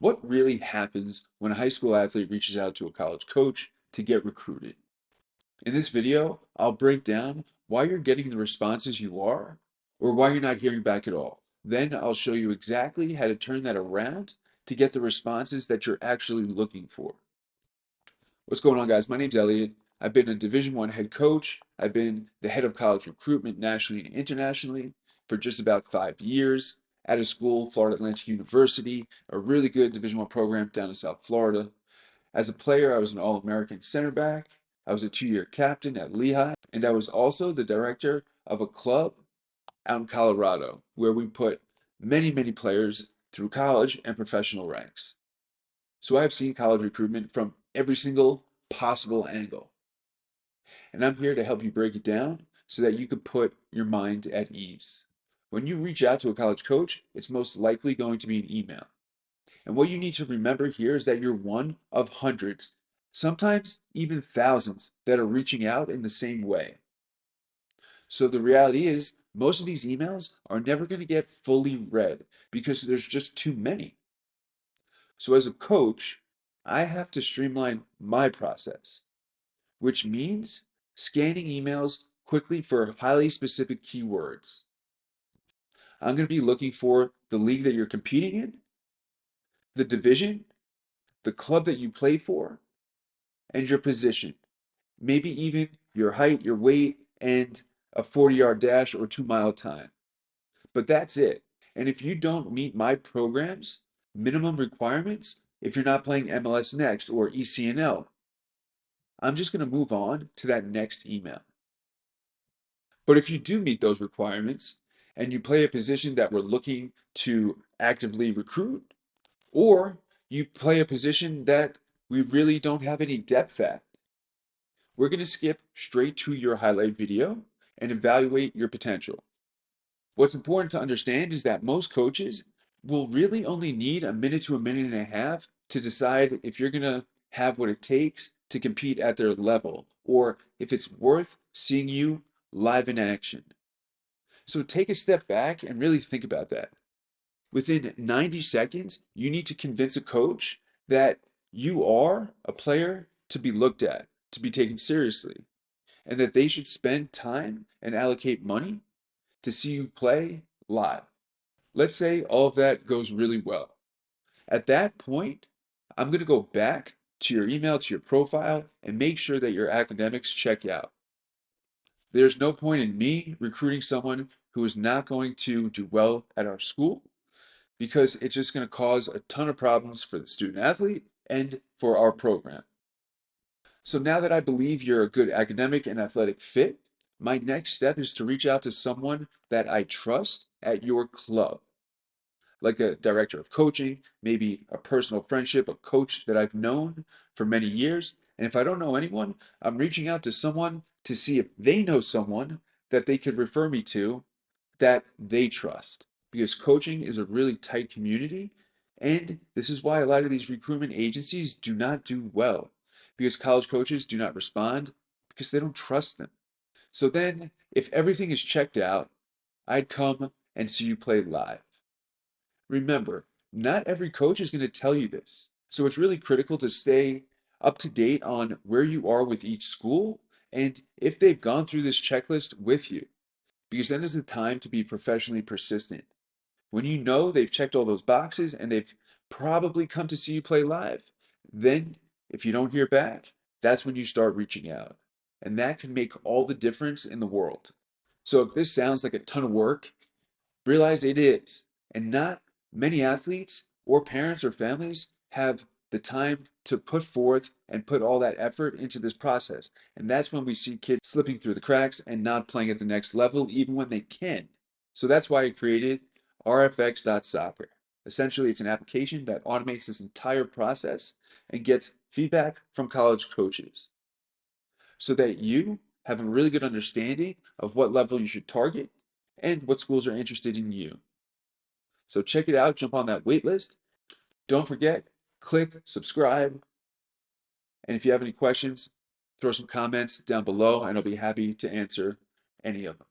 What really happens when a high school athlete reaches out to a college coach to get recruited? In this video, I'll break down why you're getting the responses you are, or why you're not hearing back at all. Then I'll show you exactly how to turn that around to get the responses that you're actually looking for. What's going on, guys? My name's Elliot. I've been a Division I head coach. I've been the head of college recruitment nationally and internationally for just about 5 years at a school, Florida Atlantic University, a really good Division I program down in South Florida. As a player, I was an All-American center back. I was a 2-year captain at Lehigh, and I was also the director of a club out in Colorado where we put many, many players through college and professional ranks. So I've seen college recruitment from every single possible angle. And I'm here to help you break it down so that you can put your mind at ease. When you reach out to a college coach, it's most likely going to be an email. And what you need to remember here is that you're one of hundreds, sometimes even thousands, that are reaching out in the same way. So the reality is, most of these emails are never going to get fully read because there's just too many. So as a coach, I have to streamline my process, which means scanning emails quickly for highly specific keywords. I'm going to be looking for the league that you're competing in, the division, the club that you play for, and your position. Maybe even your height, your weight, and a 40-yard dash or 2-mile time. But that's it. And if you don't meet my program's minimum requirements, if you're not playing MLS Next or ECNL, I'm just going to move on to that next email. But if you do meet those requirements and you play a position that we're looking to actively recruit, or you play a position that we really don't have any depth at, we're going to skip straight to your highlight video and evaluate your potential. What's important to understand is that most coaches will really only need a minute to a minute and a half to decide if you're going to have what it takes to compete at their level or if it's worth seeing you live in action. So take a step back and really think about that. Within 90 seconds, you need to convince a coach that you are a player to be looked at, to be taken seriously, and that they should spend time and allocate money to see you play live. Let's say all of that goes really well. At that point, I'm going to go back to your email, to your profile, and make sure that your academics check out. There's no point in me recruiting someone who is not going to do well at our school because it's just going to cause a ton of problems for the student athlete and for our program. So now that I believe you're a good academic and athletic fit, my next step is to reach out to someone that I trust at your club, like a director of coaching, maybe a personal friendship, a coach that I've known for many years. And if I don't know anyone, I'm reaching out to someone to see if they know someone that they could refer me to that they trust. Because coaching is a really tight community. And this is why a lot of these recruitment agencies do not do well. Because college coaches do not respond because they don't trust them. So then, if everything is checked out, I'd come and see you play live. Remember, not every coach is going to tell you this. So it's really critical to stay up to date on where you are with each school and if they've gone through this checklist with you, because then is the time to be professionally persistent. When you know they've checked all those boxes and they've probably come to see you play live, then if you don't hear back, that's when you start reaching out. And that can make all the difference in the world. So if this sounds like a ton of work, realize it is. And not many athletes or parents or families have the time to put forth and put all that effort into this process. And that's when we see kids slipping through the cracks and not playing at the next level, even when they can. So that's why I created rfx.soccer. Essentially, it's an application that automates this entire process and gets feedback from college coaches so that you have a really good understanding of what level you should target and what schools are interested in you. So check it out, jump on that wait list. Don't forget, click subscribe. And if you have any questions, throw some comments down below and I'll be happy to answer any of them.